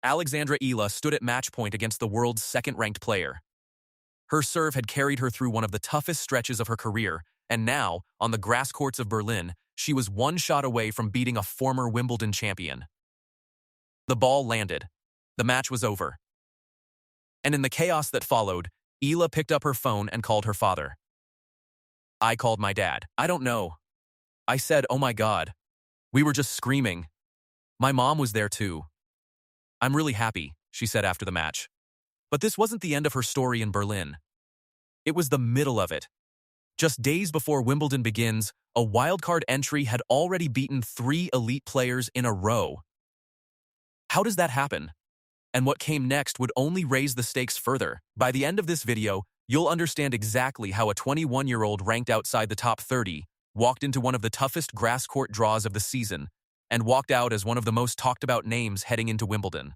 Alex Eala stood at match point against the world's second-ranked player. Her serve had carried her through one of the toughest stretches of her career, and now, on the grass courts of Berlin, she was one shot away from beating a former Wimbledon champion. The ball landed. The match was over. And in the chaos that followed, Eala picked up her phone and called her father. I called my dad. I don't know. I said, oh my God. We were just screaming. My mom was there too. I'm really happy, she said after the match. But this wasn't the end of her story in Berlin. It was the middle of it. Just days before Wimbledon begins, a wildcard entry had already beaten 3 elite players in a row. How does that happen? And what came next would only raise the stakes further. By the end of this video, you'll understand exactly how a 21-year-old ranked outside the top 30 walked into one of the toughest grass court draws of the season and walked out as one of the most talked about names heading into Wimbledon.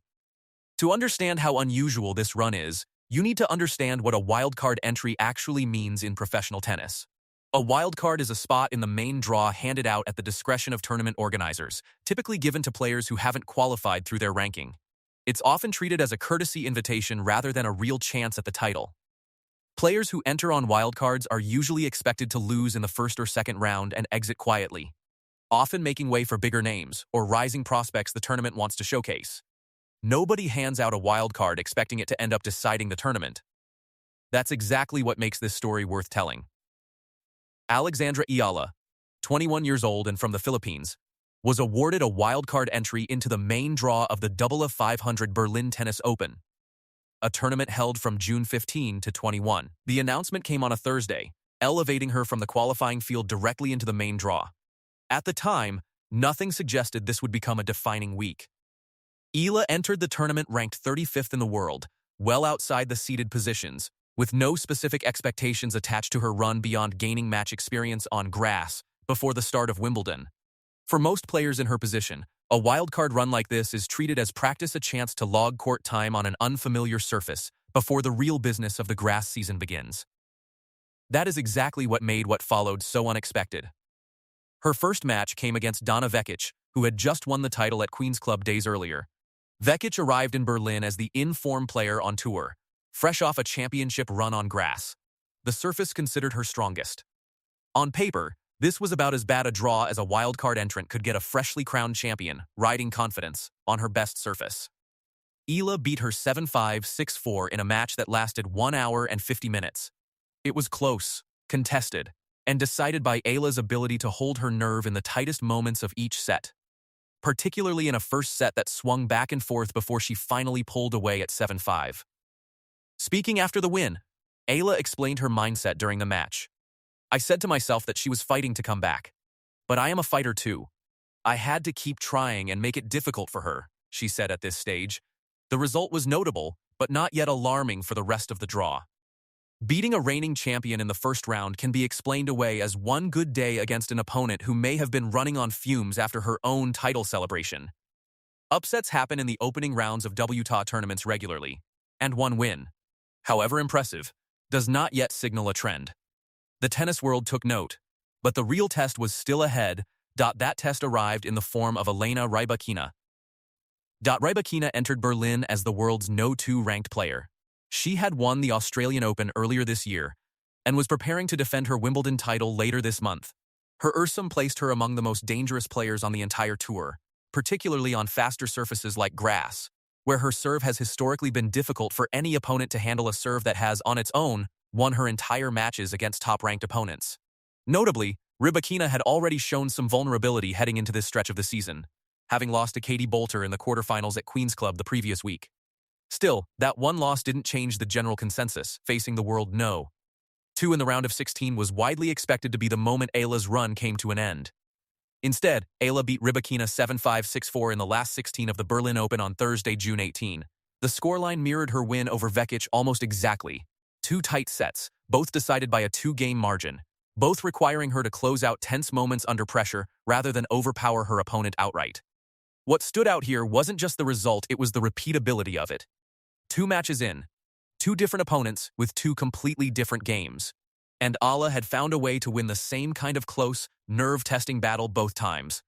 To understand how unusual this run is, you need to understand what a wildcard entry actually means in professional tennis. A wildcard is a spot in the main draw handed out at the discretion of tournament organizers, typically given to players who haven't qualified through their ranking. It's often treated as a courtesy invitation rather than a real chance at the title. Players who enter on wildcards are usually expected to lose in the first or second round and exit quietly, often making way for bigger names or rising prospects the tournament wants to showcase. Nobody hands out a wildcard expecting it to end up deciding the tournament. That's exactly what makes this story worth telling. Alex Eala, 21 years old and from the Philippines, was awarded a wildcard entry into the main draw of the IIF500 Berlin Tennis Open, a tournament held from June 15 to 21. The announcement came on a Thursday, elevating her from the qualifying field directly into the main draw. At the time, nothing suggested this would become a defining week. Eala entered the tournament ranked 35th in the world, well outside the seeded positions, with no specific expectations attached to her run beyond gaining match experience on grass before the start of Wimbledon. For most players in her position, a wildcard run like this is treated as practice, a chance to log court time on an unfamiliar surface before the real business of the grass season begins. That is exactly what made what followed so unexpected. Her first match came against Donna Vekic, who had just won the title at Queen's Club days earlier. Vekic arrived in Berlin as the in-form player on tour, fresh off a championship run on grass, the surface considered her strongest. On paper, this was about as bad a draw as a wildcard entrant could get a freshly crowned champion, riding confidence, on her best surface. Eala beat her 7-5, 6-4 in a match that lasted 1 hour and 50 minutes. It was close, contested, and decided by Eala's ability to hold her nerve in the tightest moments of each set, particularly in a first set that swung back and forth before she finally pulled away at 7-5. Speaking after the win, Eala explained her mindset during the match. I said to myself that she was fighting to come back. But I am a fighter too. I had to keep trying and make it difficult for her, she said at this stage. The result was notable, but not yet alarming for the rest of the draw. Beating a reigning champion in the first round can be explained away as one good day against an opponent who may have been running on fumes after her own title celebration. Upsets happen in the opening rounds of WTA tournaments regularly, and one win, however impressive, does not yet signal a trend. The tennis world took note, but the real test was still ahead. That test arrived in the form of Elina Svitolina. Svitolina entered Berlin as the world's No. 2 ranked player. She had won the Australian Open earlier this year and was preparing to defend her Wimbledon title later this month. Her ERSUM placed her among the most dangerous players on the entire tour, particularly on faster surfaces like grass, where her serve has historically been difficult for any opponent to handle, a serve that has, on its own, won her entire matches against top-ranked opponents. Notably, Svitolina had already shown some vulnerability heading into this stretch of the season, having lost to Katie Boulter in the quarterfinals at Queen's Club the previous week. Still, that one loss didn't change the general consensus, facing the world No. 2 in the round of 16 was widely expected to be the moment Eala's run came to an end. Instead, Eala beat Svitolina 7-5, 6-4 in the last 16 of the Berlin Open on Thursday, June 18. The scoreline mirrored her win over Vekic almost exactly. 2 tight sets, both decided by a 2-game margin, both requiring her to close out tense moments under pressure rather than overpower her opponent outright. What stood out here wasn't just the result, it was the repeatability of it. 2 matches in, 2 different opponents with 2 completely different games. And Eala had found a way to win the same kind of close, nerve-testing battle both times.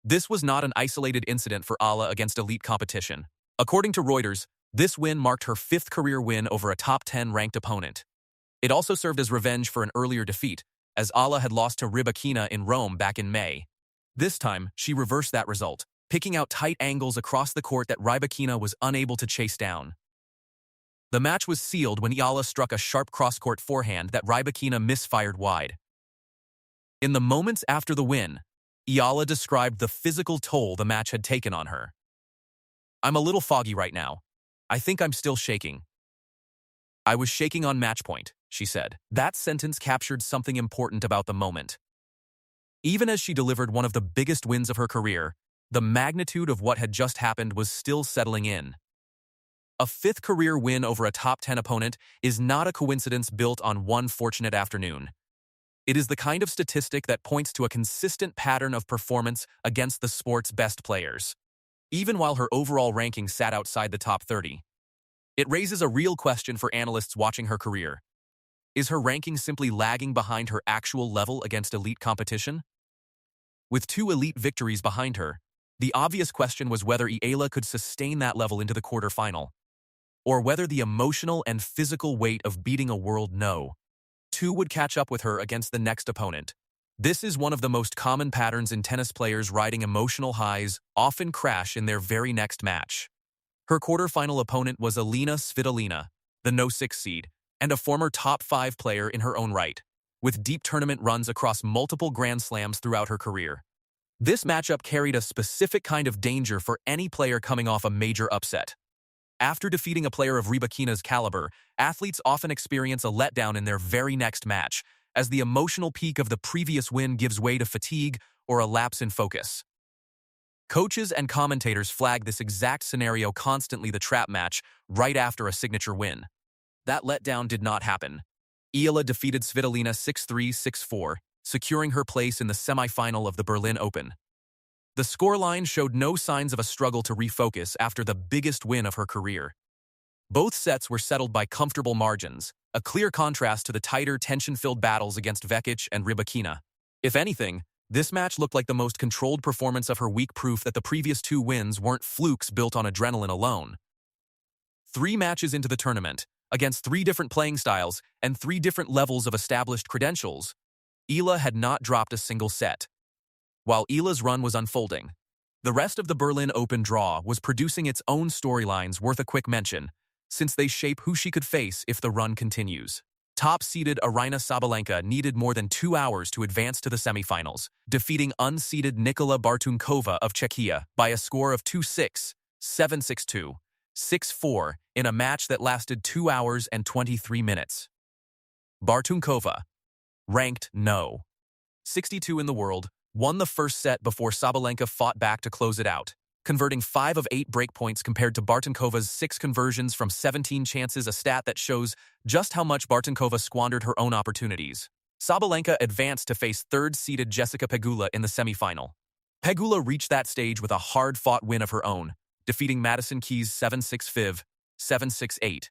This was not an isolated incident for Eala against elite competition. According to Reuters, this win marked her 5th career win over a top 10 ranked opponent. It also served as revenge for an earlier defeat, as Eala had lost to Rybakina in Rome back in May. This time, she reversed that result, picking out tight angles across the court that Rybakina was unable to chase down. The match was sealed when Eala struck a sharp cross-court forehand that Rybakina misfired wide. In the moments after the win, Eala described the physical toll the match had taken on her. "I'm a little foggy right now. I think I'm still shaking. I was shaking on match point," she said. That sentence captured something important about the moment. Even as she delivered one of the biggest wins of her career, the magnitude of what had just happened was still settling in. A 5th career win over a top 10 opponent is not a coincidence built on one fortunate afternoon. It is the kind of statistic that points to a consistent pattern of performance against the sport's best players, even while her overall ranking sat outside the top 30. It raises a real question for analysts watching her career. Is her ranking simply lagging behind her actual level against elite competition? With 2 elite victories behind her, the obvious question was whether Eala could sustain that level into the quarterfinal, or whether the emotional and physical weight of beating a world no.2 would catch up with her against the next opponent. This is one of the most common patterns in tennis players riding emotional highs often crash in their very next match. Her quarterfinal opponent was Elina Svitolina, the no-6 seed, and a former top 5 player in her own right, with deep tournament runs across multiple Grand Slams throughout her career. This matchup carried a specific kind of danger for any player coming off a major upset. After defeating a player of Rybakina's caliber, athletes often experience a letdown in their very next match, as the emotional peak of the previous win gives way to fatigue or a lapse in focus. Coaches and commentators flag this exact scenario constantly: the trap match right after a signature win. That letdown did not happen. Eala defeated Svitolina 6-3, 6-4, securing her place in the semifinal of the Berlin Open. The scoreline showed no signs of a struggle to refocus after the biggest win of her career. Both sets were settled by comfortable margins, a clear contrast to the tighter, tension-filled battles against Vekic and Rybakina. If anything, this match looked like the most controlled performance of her week, proof that the previous 2 wins weren't flukes built on adrenaline alone. 3 matches into the tournament, against 3 different playing styles and 3 different levels of established credentials, Eala had not dropped a single set. While Eala's run was unfolding, the rest of the Berlin Open draw was producing its own storylines worth a quick mention, since they shape who she could face if the run continues. Top-seeded Aryna Sabalenka needed more than 2 hours to advance to the semifinals, defeating unseeded Nikola Bartunkova of Czechia by a score of 2-6, 7-6-2, 6-4 in a match that lasted 2 hours and 23 minutes. Bartunkova, ranked no. 62 in the world, won the first set before Sabalenka fought back to close it out, converting 5 of 8 breakpoints compared to Bartunkova's 6 conversions from 17 chances, a stat that shows just how much Bartunkova squandered her own opportunities. Sabalenka advanced to face 3rd-seeded Jessica Pegula in the semifinal. Pegula reached that stage with a hard-fought win of her own, defeating Madison Keys 7-6-5, 7-6-8.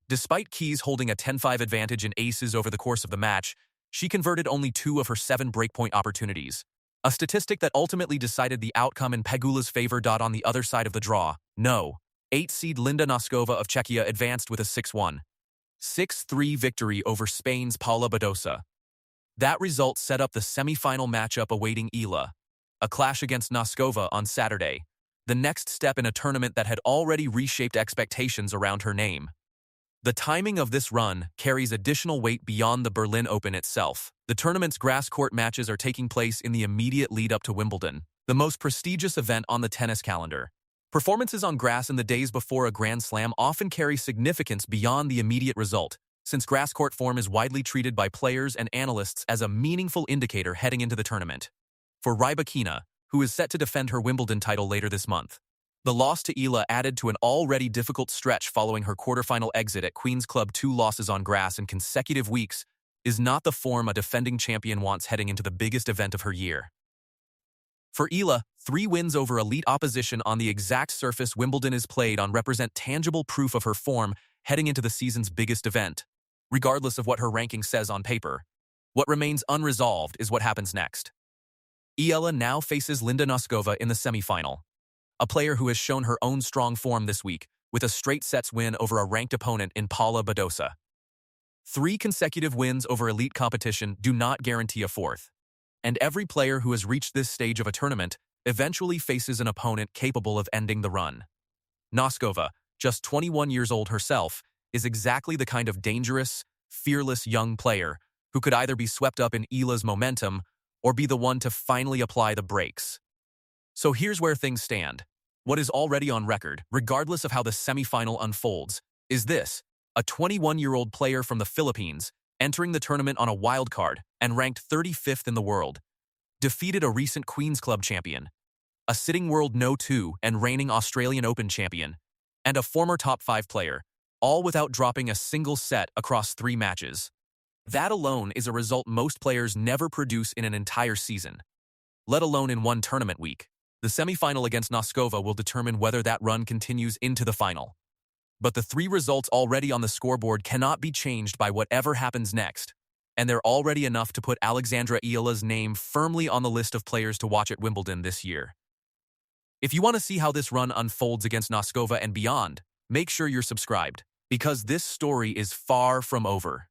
Despite Keys holding a 10-5 advantage in aces over the course of the match, she converted only 2 of her 7 breakpoint opportunities, a statistic that ultimately decided the outcome in Pegula's favor. On the other side of the draw, no. 8-seed Linda Noskova of Czechia advanced with a 6-1, 6-3 victory over Spain's Paula Badosa. That result set up the semifinal matchup awaiting Eala, a clash against Noskova on Saturday, the next step in a tournament that had already reshaped expectations around her name. The timing of this run carries additional weight beyond the Berlin Open itself. The tournament's grass court matches are taking place in the immediate lead-up to Wimbledon, the most prestigious event on the tennis calendar. Performances on grass in the days before a Grand Slam often carry significance beyond the immediate result, since grass court form is widely treated by players and analysts as a meaningful indicator heading into the tournament. For Rybakina, who is set to defend her Wimbledon title later this month, the loss to Eala added to an already difficult stretch following her quarterfinal exit at Queen's Club. 2 losses on grass in consecutive weeks is not the form a defending champion wants heading into the biggest event of her year. For Eala, 3 wins over elite opposition on the exact surface Wimbledon is played on represent tangible proof of her form heading into the season's biggest event. Regardless of what her ranking says on paper, what remains unresolved is what happens next. Eala now faces Linda Noskova in the semifinal. a player who has shown her own strong form this week with a straight sets win over a ranked opponent in Paula Badosa. 3 consecutive wins over elite competition do not guarantee a fourth, and every player who has reached this stage of a tournament eventually faces an opponent capable of ending the run. Noskova, just 21 years old herself, is exactly the kind of dangerous, fearless young player who could either be swept up in Eala's momentum or be the one to finally apply the brakes. So here's where things stand. What is already on record, regardless of how the semifinal unfolds, is this: a 21-year-old player from the Philippines entering the tournament on a wild card and ranked 35th in the world, defeated a recent Queen's Club champion, a sitting World No. 2 and reigning Australian Open champion, and a former top 5 player, all without dropping a single set across 3 matches. That alone is a result most players never produce in an entire season, let alone in one tournament week. The semifinal against Noskova will determine whether that run continues into the final. But the 3 results already on the scoreboard cannot be changed by whatever happens next, and they're already enough to put Alex Eala's name firmly on the list of players to watch at Wimbledon this year. If you want to see how this run unfolds against Noskova and beyond, make sure you're subscribed, because this story is far from over.